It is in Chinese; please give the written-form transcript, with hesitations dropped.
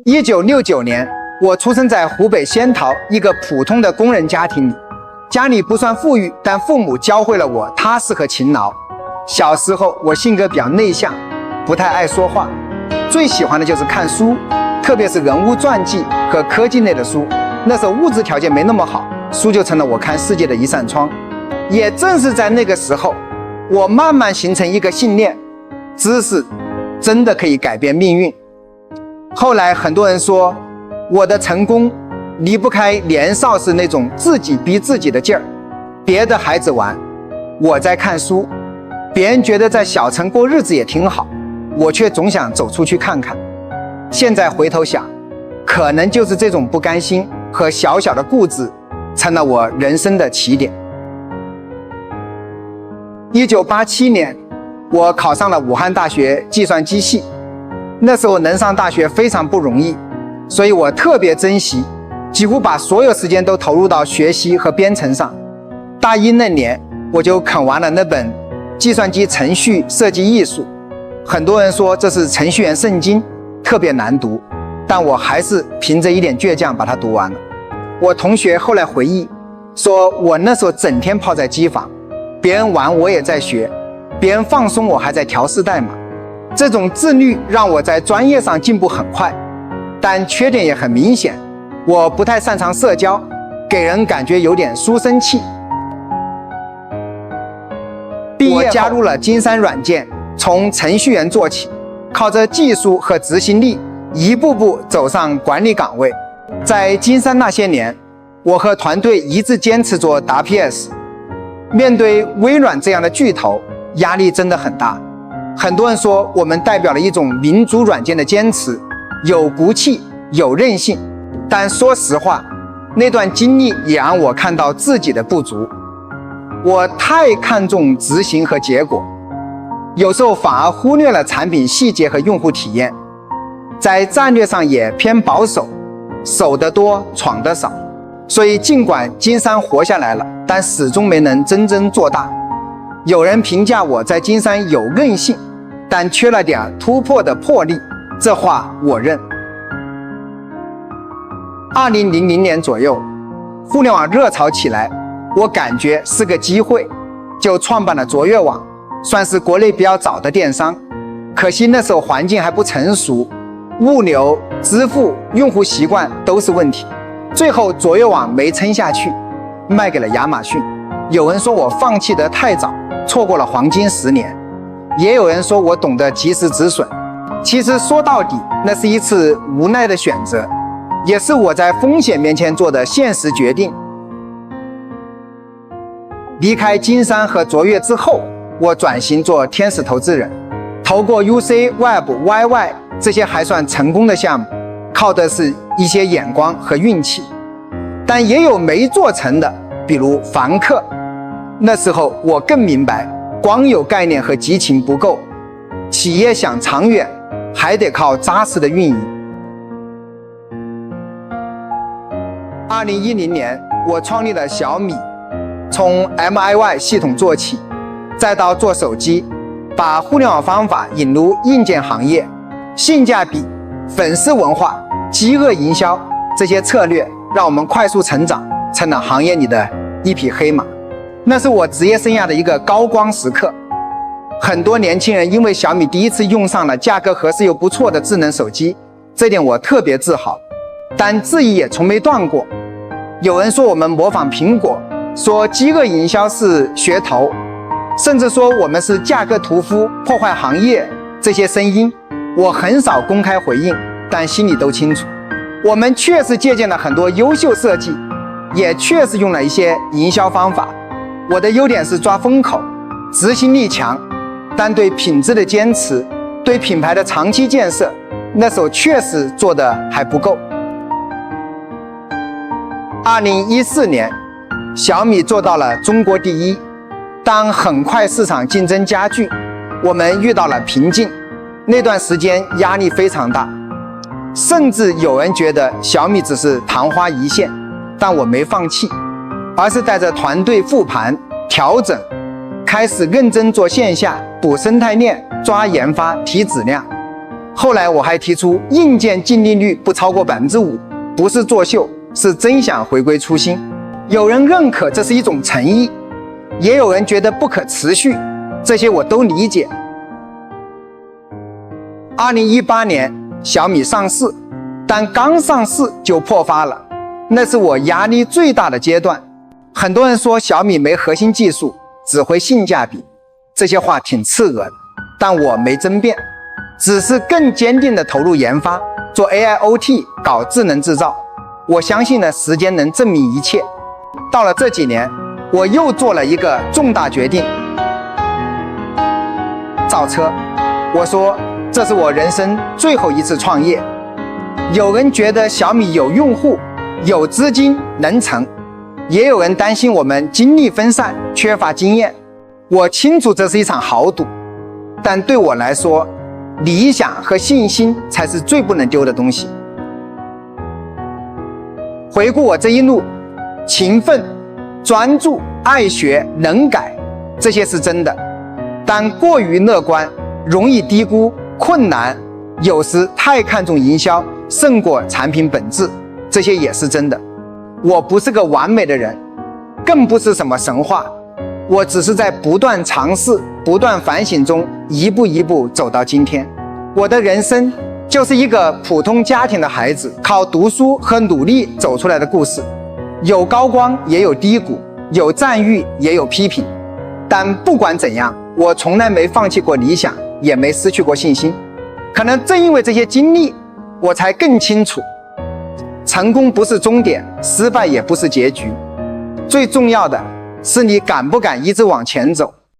1969年，我出生在湖北仙桃一个普通的工人家庭里，家里不算富裕，但父母教会了我踏实和勤劳。小时候我性格比较内向，不太爱说话，最喜欢的就是看书，特别是人物传记和科技类的书。那时候物质条件没那么好，书就成了我看世界的一扇窗。也正是在那个时候，我慢慢形成一个信念：知识真的可以改变命运。后来很多人说我的成功离不开年少时那种自己逼自己的劲儿。别的孩子玩，我在看书；别人觉得在小城过日子也挺好，我却总想走出去看看。现在回头想，可能就是这种不甘心和小小的固执，成了我人生的起点。1987年，我考上了武汉大学计算机系。那时候能上大学非常不容易，所以我特别珍惜，几乎把所有时间都投入到学习和编程上。大一那年，我就啃完了那本《计算机程序设计艺术》，很多人说这是程序员圣经，特别难读，但我还是凭着一点倔强把它读完了。我同学后来回忆说，我那时候整天泡在机房，别人玩我也在学，别人放松我还在调试代码。这种自律让我在专业上进步很快，但缺点也很明显，我不太擅长社交，给人感觉有点书生气。毕业后我加入了金山软件，从程序员做起，靠着技术和执行力一步步走上管理岗位。在金山那些年，我和团队一直坚持做 WPS。 面对微软这样的巨头，压力真的很大。很多人说我们代表了一种民族软件的坚持，有骨气，有韧性。但说实话，那段经历也让我看到自己的不足。我太看重执行和结果，有时候反而忽略了产品细节和用户体验。在战略上也偏保守，守得多，闯得少。所以尽管金山活下来了，但始终没能真正做大。有人评价我在金山有韧性，但缺了点突破的魄力，这话我认。2000年左右，互联网热潮起来，我感觉是个机会，就创办了卓越网，算是国内比较早的电商。可惜那时候环境还不成熟，物流、支付、用户习惯都是问题。最后卓越网没撑下去，卖给了亚马逊。有人说我放弃得太早，错过了黄金10年，也有人说我懂得及时止损。其实说到底，那是一次无奈的选择，也是我在风险面前做的现实决定。离开金山和卓越之后，我转型做天使投资人，投过 UC、Web、YY 这些还算成功的项目，靠的是一些眼光和运气。但也有没做成的，比如凡客。那时候我更明白，光有概念和激情不够，企业想长远，还得靠扎实的运营。2010年，我创立了小米，从 MIY 系统做起，再到做手机，把互联网方法引入硬件行业，性价比、粉丝文化、饥饿营销这些策略，让我们快速成长，成了行业里的一匹黑马。那是我职业生涯的一个高光时刻。很多年轻人因为小米第一次用上了价格合适又不错的智能手机，这点我特别自豪。但质疑也从没断过。有人说我们模仿苹果，说饥饿营销是噱头，甚至说我们是价格屠夫，破坏行业。这些声音我很少公开回应，但心里都清楚。我们确实借鉴了很多优秀设计，也确实用了一些营销方法。我的优点是抓风口，执行力强，但对品质的坚持，对品牌的长期建设，那时候确实做得还不够。2014年，小米做到了中国第一，但很快市场竞争加剧，我们遇到了瓶颈。那段时间压力非常大，甚至有人觉得小米只是昙花一现，但我没放弃，而是带着团队复盘调整，开始认真做线下，补生态链，抓研发，提质量。后来我还提出硬件净利率不超过5%，不是作秀，是真想回归初心。有人认可这是一种诚意，也有人觉得不可持续，这些我都理解。2018年小米上市，但刚上市就破发了，那是我压力最大的阶段。很多人说小米没核心技术，只会性价比，这些话挺刺耳的，但我没争辩，只是更坚定地投入研发，做 AIoT， 搞智能制造。我相信呢，时间能证明一切。到了这几年，我又做了一个重大决定，造车。我说这是我人生最后一次创业。有人觉得小米有用户、有资金能成，也有人担心我们精力分散，缺乏经验。我清楚这是一场豪赌，但对我来说，理想和信心才是最不能丢的东西。回顾我这一路，勤奋、专注、爱学、能改，这些是真的，但过于乐观，容易低估困难，有时太看重营销，胜过产品本质，这些也是真的。我不是个完美的人，更不是什么神话，我只是在不断尝试、不断反省中，一步一步走到今天。我的人生就是一个普通家庭的孩子，靠读书和努力走出来的故事，有高光也有低谷，有赞誉也有批评。但不管怎样，我从来没放弃过理想，也没失去过信心。可能正因为这些经历，我才更清楚，成功不是终点，失败也不是结局，最重要的是你敢不敢一直往前走。